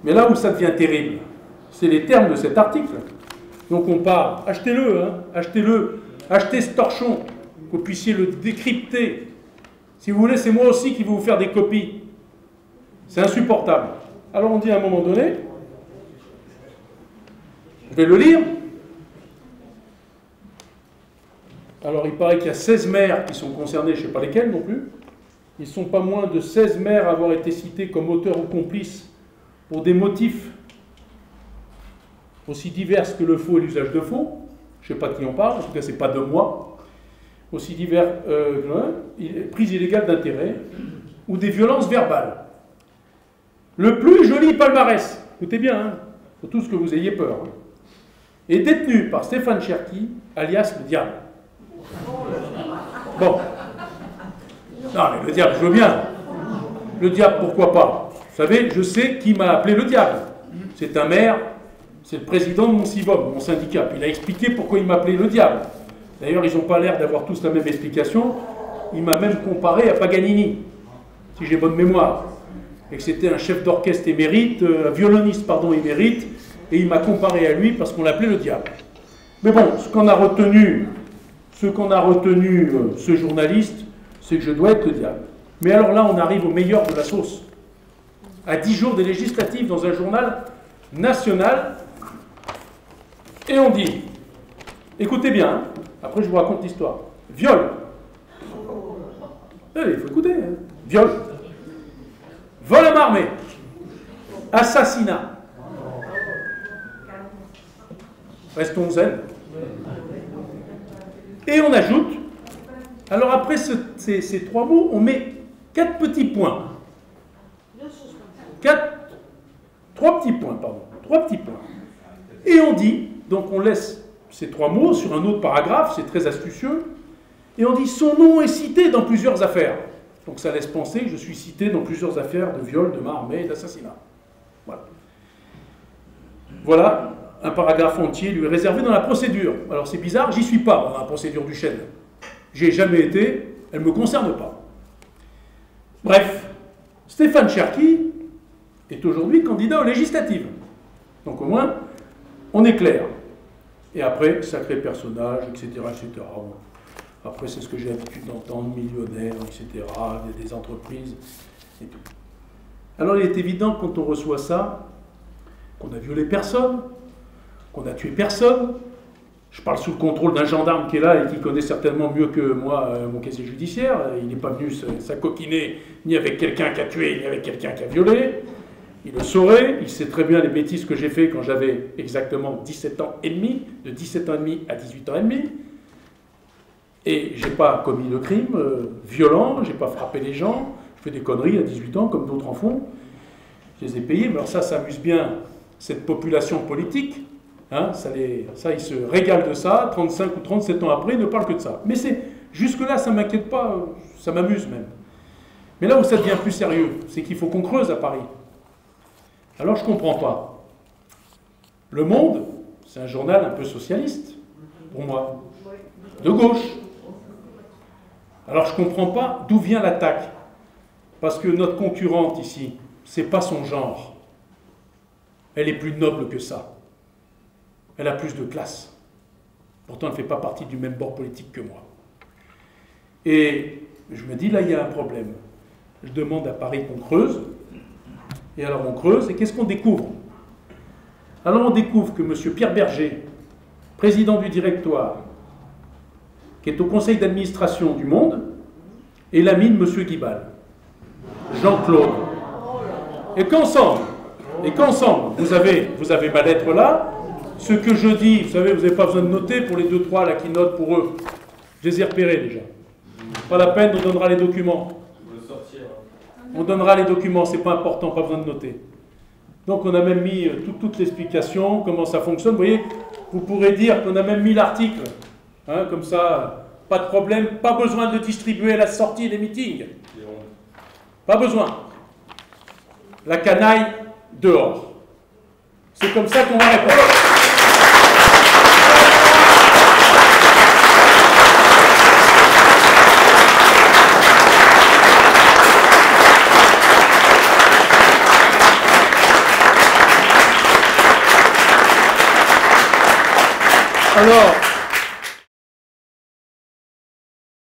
Mais là où ça devient terrible, c'est les termes de cet article. Donc on parle, achetez-le, hein, achetez-le, achetez ce torchon, que vous puissiez le décrypter. Si vous voulez, c'est moi aussi qui vais vous faire des copies. C'est insupportable. Alors on dit à un moment donné, je vais le lire. Alors il paraît qu'il y a 16 maires qui sont concernés, je ne sais pas lesquels non plus. Ils ne sont pas moins de 16 maires à avoir été cités comme auteurs ou complices pour des motifs aussi divers que le faux et l'usage de faux. Je ne sais pas de qui on parle, en tout cas ce n'est pas de moi. Aussi divers, prise illégale d'intérêt ou des violences verbales. Le plus joli palmarès, écoutez bien, hein, faut tous que vous ayez peur, hein, est détenu par Stéphane Cherki, alias le diable. Bon. Non, mais le diable, je veux bien. Le diable, pourquoi pas? Vous savez, je sais qui m'a appelé le diable. C'est un maire, c'est le président de mon CIVOM, mon syndicat. Puis il a expliqué pourquoi il m'appelait le diable. D'ailleurs, ils n'ont pas l'air d'avoir tous la même explication. Il m'a même comparé à Paganini, si j'ai bonne mémoire. Et que c'était un chef d'orchestre émérite, un violoniste, pardon, émérite, et il m'a comparé à lui parce qu'on l'appelait le diable. Mais bon, ce qu'on a retenu, ce journaliste, c'est que je dois être le diable. Mais alors là, on arrive au meilleur de la sauce. À 10 jours des législatives dans un journal national, et on dit, écoutez bien, hein, après je vous raconte l'histoire, viol. Allez, il faut écouter, hein. Viol. Vol à main armée. Assassinat. Restons zen. Et on ajoute, alors après ces trois mots, on met 4 petits points. 3 petits points, pardon. 3 petits points. Et on dit, donc on laisse ces 3 mots sur un autre paragraphe, c'est très astucieux, et on dit son nom est cité dans plusieurs affaires. Donc ça laisse penser que je suis cité dans plusieurs affaires de viol, de main armée et d'assassinat. Voilà. Voilà un paragraphe entier lui est réservé dans la procédure. Alors c'est bizarre, j'y suis pas dans la procédure du Chêne. J'y ai jamais été, elle ne me concerne pas. Bref, Stéphane Cherki est aujourd'hui candidat aux législatives. Donc au moins, on est clair. Et après, sacré personnage, etc., etc. Bon. Après, c'est ce que j'ai l'habitude d'entendre, millionnaire, etc., des entreprises, et tout. Alors, il est évident, quand on reçoit ça, qu'on a violé personne, qu'on a tué personne. Je parle sous le contrôle d'un gendarme qui est là et qui connaît certainement mieux que moi mon casier judiciaire. Il n'est pas venu s'acoquiner ni avec quelqu'un qui a tué, ni avec quelqu'un qui a violé. Il le saurait, il sait très bien les bêtises que j'ai fait quand j'avais exactement 17 ans et demi, de 17 ans et demi à 18 ans et demi. Et je n'ai pas commis de crime violent, je n'ai pas frappé les gens, je fais des conneries à 18 ans comme d'autres en font. Je les ai payés, mais alors ça amuse bien cette population politique. Hein, ça, ils se régalent de ça, 35 ou 37 ans après, ils ne parlent que de ça. Mais jusque-là, ça ne m'inquiète pas, ça m'amuse même. Mais là où ça devient plus sérieux, c'est qu'il faut qu'on creuse à Paris. Alors je ne comprends pas. Le Monde, c'est un journal un peu socialiste, pour moi, de gauche. Alors je ne comprends pas d'où vient l'attaque. Parce que notre concurrente ici, ce n'est pas son genre. Elle est plus noble que ça. Elle a plus de classe. Pourtant, elle ne fait pas partie du même bord politique que moi. Et je me dis, là, il y a un problème. Je demande à Paris qu'on creuse. Et alors on creuse, et qu'est-ce qu'on découvre? Alors on découvre que M. Pierre Berger, président du directoire, qui est au conseil d'administration du Monde, est l'ami de M. Guibal, Jean-Claude. Et qu'ensemble, vous avez ma lettre là, ce que je dis, vous savez, vous n'avez pas besoin de noter pour les 2-3 là qui notent pour eux. Je les ai repérés déjà. Pas la peine, on donnera les documents. On donnera les documents, c'est pas important, pas besoin de noter. Donc on a même mis toute l'explication, comment ça fonctionne. Vous voyez, vous pourrez dire qu'on a même mis l'article. Hein, comme ça, pas de problème, pas besoin de distribuer à la sortie des meetings. Pas besoin. La canaille, dehors. C'est comme ça qu'on va répondre. Alors,